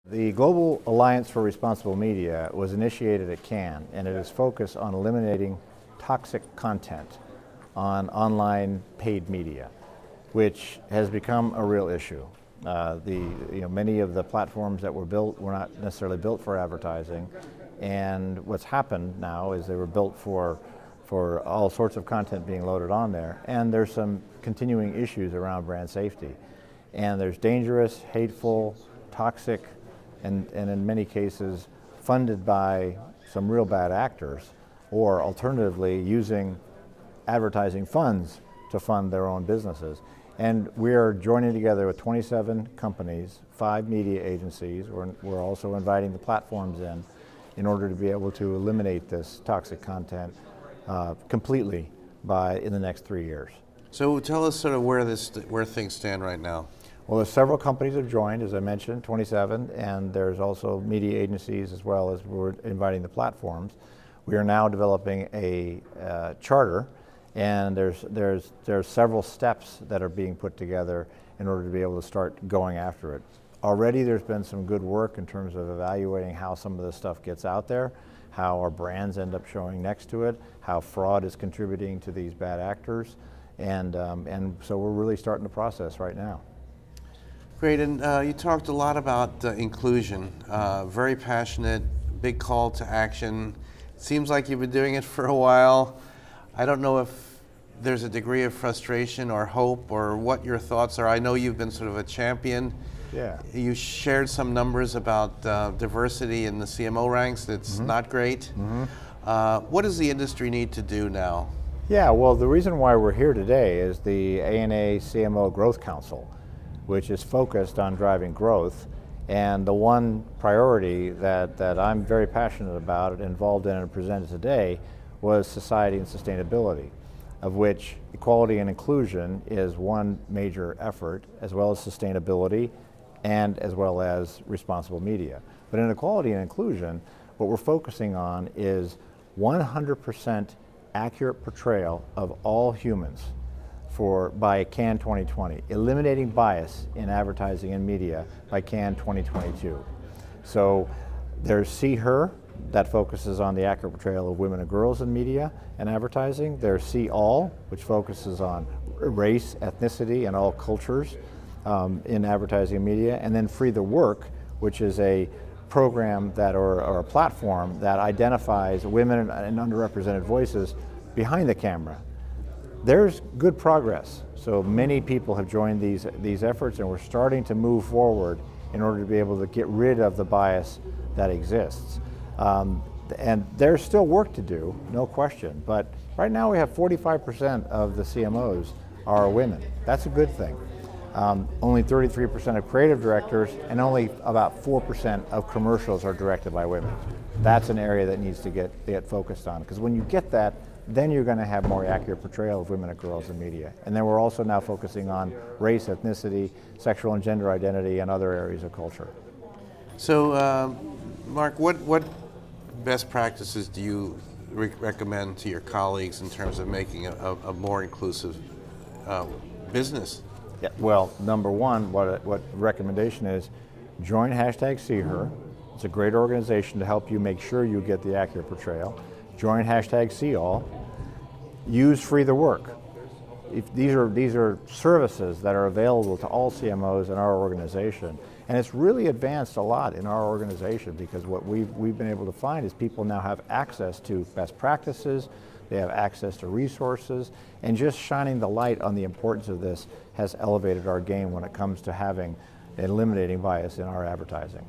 The Global Alliance for Responsible Media was initiated at Cannes, and it is focused on eliminating toxic content on online paid media, which has become a real issue. Many of the platforms that were built were not necessarily built for advertising, and what's happened now is they were built for all sorts of content being loaded on there, and there's some continuing issues around brand safety. And there's dangerous, hateful, toxic, and in many cases funded by some real bad actors, or alternatively using advertising funds to fund their own businesses. And we are joining together with 27 companies, 5 media agencies. We're also inviting the platforms in order to be able to eliminate this toxic content completely in the next 3 years. So tell us sort of where things stand right now. Well, there's several companies have joined, as I mentioned, 27, and there's also media agencies as well as we're inviting the platforms. We are now developing a charter, and there's several steps that are being put together in order to be able to start going after it. Already there's been some good work in terms of evaluating how some of this stuff gets out there, how our brands end up showing next to it, how fraud is contributing to these bad actors, and so we're really starting the process right now. Great, and you talked a lot about inclusion. Very passionate, big call to action. Seems like you've been doing it for a while. I don't know if there's a degree of frustration or hope or what your thoughts are. I know you've been sort of a champion. Yeah. You shared some numbers about diversity in the CMO ranks. It's not great. What does the industry need to do now? Yeah, well, the reason why we're here today is the ANA CMO Growth Council, which is focused on driving growth. And the one priority that I'm very passionate about, involved in, and presented today was society and sustainability, of which equality and inclusion is one major effort, as well as sustainability and as well as responsible media. But in equality and inclusion, what we're focusing on is 100% accurate portrayal of all humans by Cannes 2020, eliminating bias in advertising and media by Cannes 2022. So there's See Her, that focuses on the accurate portrayal of women and girls in media and advertising. There's See All, which focuses on race, ethnicity, and all cultures in advertising and media. And then Free the Work, which is a program or a platform that identifies women and underrepresented voices behind the camera. There's good progress. So many people have joined these efforts, and we're starting to move forward in order to be able to get rid of the bias that exists. And there's still work to do, no question, but right now we have 45% of the CMOs are women. That's a good thing. Only 33% of creative directors, and only about 4% of commercials are directed by women. That's an area that needs to get focused on, because when you get that, then you're going to have more accurate portrayal of women and girls in media. And then we're also now focusing on race, ethnicity, sexual and gender identity, and other areas of culture. So, Marc, what best practices do you recommend to your colleagues in terms of making a more inclusive business? Yeah, well, number one, what recommendation is, join #SeeHer. It's a great organization to help you make sure you get the accurate portrayal. Join #SeeAll. Use Free the Work. These are services that are available to all CMOs in our organization, and it's really advanced a lot in our organization, because what we've been able to find is people now have access to best practices, they have access to resources, and just shining the light on the importance of this has elevated our game when it comes to having and eliminating bias in our advertising.